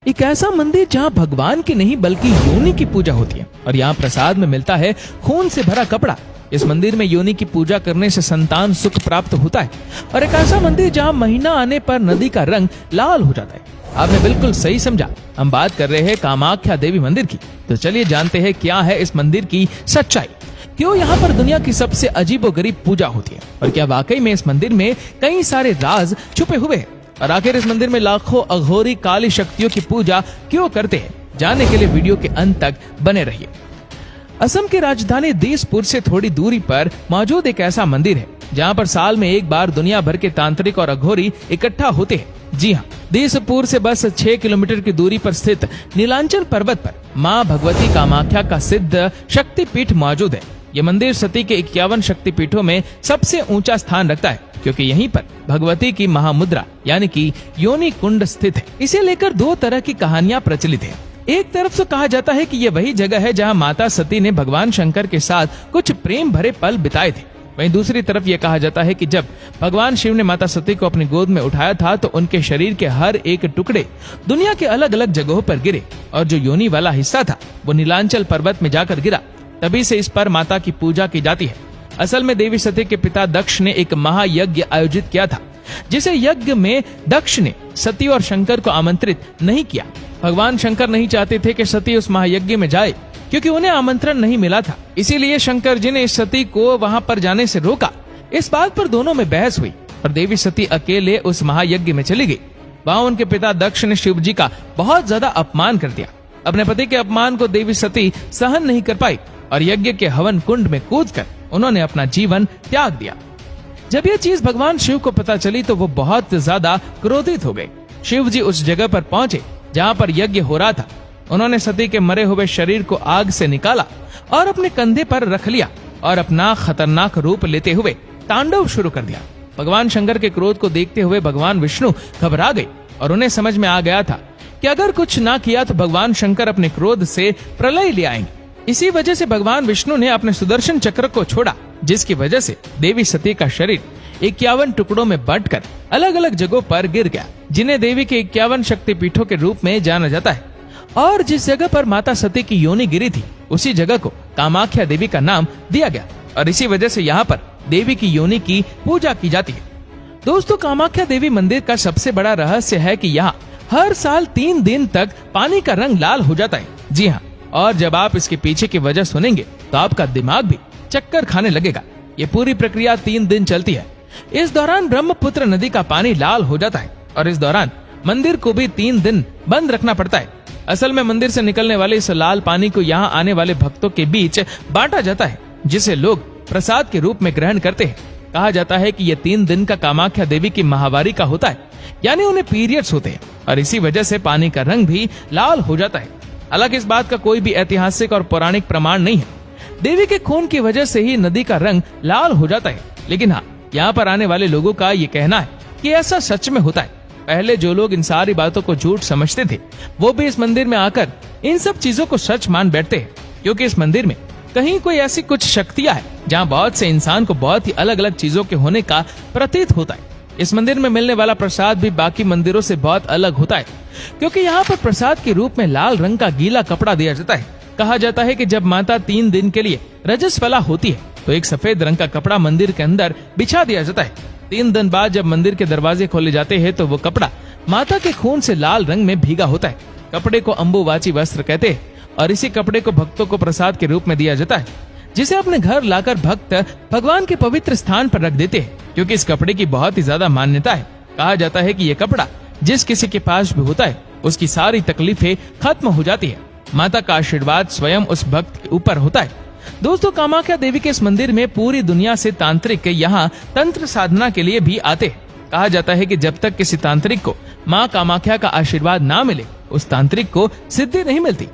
एक ऐसा मंदिर जहाँ भगवान की नहीं बल्कि योनि की पूजा होती है और यहाँ प्रसाद में मिलता है खून से भरा कपड़ा। इस मंदिर में योनि की पूजा करने से संतान सुख प्राप्त होता है। और एक ऐसा मंदिर जहाँ महीना आने पर नदी का रंग लाल हो जाता है। आपने बिल्कुल सही समझा, हम बात कर रहे हैं कामाख्या देवी मंदिर की। तो चलिए जानते हैं क्या है इस मंदिर की सच्चाई, क्यों यहाँ पर दुनिया की सबसे अजीबोगरीब पूजा होती है और क्या वाकई में इस मंदिर में कई सारे राज छुपे हुए हैं। और आखिर इस मंदिर में लाखों अघोरी काली शक्तियों की पूजा क्यों करते हैं, जानने के लिए वीडियो के अंत तक बने रहिए। असम की राजधानी दिसपुर से थोड़ी दूरी पर मौजूद एक ऐसा मंदिर है जहाँ पर साल में एक बार दुनिया भर के तांत्रिक और अघोरी इकट्ठा होते हैं। जी हाँ, दिसपुर से बस 6 किलोमीटर की दूरी पर स्थित नीलांचल पर्वत पर माँ भगवती कामाख्या का सिद्ध शक्तिपीठ मौजूद है। ये मंदिर सती के 51 शक्तिपीठों में सबसे ऊंचा स्थान रखता है, क्योंकि यहीं पर भगवती की महामुद्रा यानी कि योनि कुंड स्थित है। इसे लेकर दो तरह की कहानियां प्रचलित हैं। एक तरफ से कहा जाता है कि ये वही जगह है जहां माता सती ने भगवान शंकर के साथ कुछ प्रेम भरे पल बिताए थे। वहीं दूसरी तरफ ये कहा जाता है कि जब भगवान शिव ने माता सती को अपनी गोद में उठाया था तो उनके शरीर के हर एक टुकड़े दुनिया के अलग अलग जगहों पर गिरे और जो योनि वाला हिस्सा था वो नीलांचल पर्वत में जाकर गिरा। तभी से इस पर माता की पूजा की जाती है। असल में देवी सती के पिता दक्ष ने एक महायज्ञ आयोजित किया था, जिसे यज्ञ में दक्ष ने सती और शंकर को आमंत्रित नहीं किया। भगवान शंकर नहीं चाहते थे कि सती उस महायज्ञ में जाए, क्योंकि उन्हें आमंत्रण नहीं मिला था। इसीलिए शंकर जी ने सती को वहां पर जाने से रोका। इस बात पर दोनों में बहस हुई और देवी सती अकेले उस महायज्ञ में चली गई। वहां उनके पिता दक्ष ने शिव जी का बहुत ज्यादा अपमान कर दिया। अपने पति के अपमान को देवी सती सहन नहीं कर पाई और यज्ञ के हवन कुंड में कूदकर उन्होंने अपना जीवन त्याग दिया। जब यह चीज भगवान शिव को पता चली तो वो बहुत ज्यादा क्रोधित हो गए। शिव जी उस जगह पर पहुंचे जहां पर यज्ञ हो रहा था। उन्होंने सती के मरे हुए शरीर को आग से निकाला और अपने कंधे पर रख लिया और अपना खतरनाक रूप लेते हुए तांडव शुरू कर दिया। भगवान शंकर के क्रोध को देखते हुए भगवान विष्णु घबरा गए और उन्हें समझ में आ गया था कि अगर कुछ ना किया तो भगवान शंकर अपने क्रोध से प्रलय ले आएंगे। इसी वजह से भगवान विष्णु ने अपने सुदर्शन चक्र को छोड़ा, जिसकी वजह से देवी सती का शरीर 51 टुकड़ों में बांटकर अलग अलग जगहों पर गिर गया, जिन्हें देवी के 51 शक्तिपीठों के रूप में जाना जाता है। और जिस जगह पर माता सती की योनि गिरी थी उसी जगह को कामाख्या देवी का नाम दिया गया और इसी वजह से यहाँ पर देवी की योनि की पूजा की जाती है। दोस्तों, कामाख्या देवी मंदिर का सबसे बड़ा रहस्य है कि यहाँ हर साल 3 दिन तक पानी का रंग लाल हो जाता है। जी हाँ, और जब आप इसके पीछे की वजह सुनेंगे तो आपका दिमाग भी चक्कर खाने लगेगा। ये पूरी प्रक्रिया 3 दिन चलती है। इस दौरान ब्रह्मपुत्र नदी का पानी लाल हो जाता है और इस दौरान मंदिर को भी 3 दिन बंद रखना पड़ता है। असल में मंदिर से निकलने वाले इस लाल पानी को यहाँ आने वाले भक्तों के बीच बांटा जाता है, जिसे लोग प्रसाद के रूप में ग्रहण करते हैं। कहा जाता है कि ये 3 दिन का कामाख्या देवी की महावारी का होता है, यानी उन्हें पीरियड्स होते हैं और इसी वजह से पानी का रंग भी लाल हो जाता है। हालांकि इस बात का कोई भी ऐतिहासिक और पौराणिक प्रमाण नहीं है। देवी के खून की वजह से ही नदी का रंग लाल हो जाता है, लेकिन हाँ, यहाँ पर आने वाले लोगों का ये कहना है कि ऐसा सच में होता है। पहले जो लोग इन सारी बातों को झूठ समझते थे वो भी इस मंदिर में आकर इन सब चीजों को सच मान बैठते हैं, क्योंकि इस मंदिर में कहीं कोई ऐसी कुछ शक्तियां है जहाँ बहुत से इंसान को बहुत ही अलग अलग चीजों के होने का प्रतीत होता है। इस मंदिर में मिलने वाला प्रसाद भी बाकी मंदिरों से बहुत अलग होता है, क्योंकि यहाँ पर प्रसाद के रूप में लाल रंग का गीला कपड़ा दिया जाता है। कहा जाता है कि जब माता 3 दिन के लिए रजस्वला होती है तो एक सफेद रंग का कपड़ा मंदिर के अंदर बिछा दिया जाता है। 3 दिन बाद जब मंदिर के दरवाजे खोले जाते हैं तो वो कपड़ा माता के खून से लाल रंग में भीगा होता है। कपड़े को अंबुवाची वस्त्र कहते हैं और इसी कपड़े को भक्तों को प्रसाद के रूप में दिया जाता है, जिसे अपने घर लाकर भक्त भगवान के पवित्र स्थान पर रख देते हैं, क्योंकि इस कपड़े की बहुत ही ज्यादा मान्यता है। कहा जाता है कि ये कपड़ा जिस किसी के पास भी होता है उसकी सारी तकलीफें खत्म हो जाती है। माता का आशीर्वाद स्वयं उस भक्त के ऊपर होता है। दोस्तों, कामाख्या देवी के इस मंदिर में पूरी दुनिया से तांत्रिक यहाँ तंत्र साधना के लिए भी आते हैं। कहा जाता है कि जब तक किसी तांत्रिक को माँ कामाख्या का आशीर्वाद ना मिले उस तांत्रिक को सिद्धि नहीं मिलती।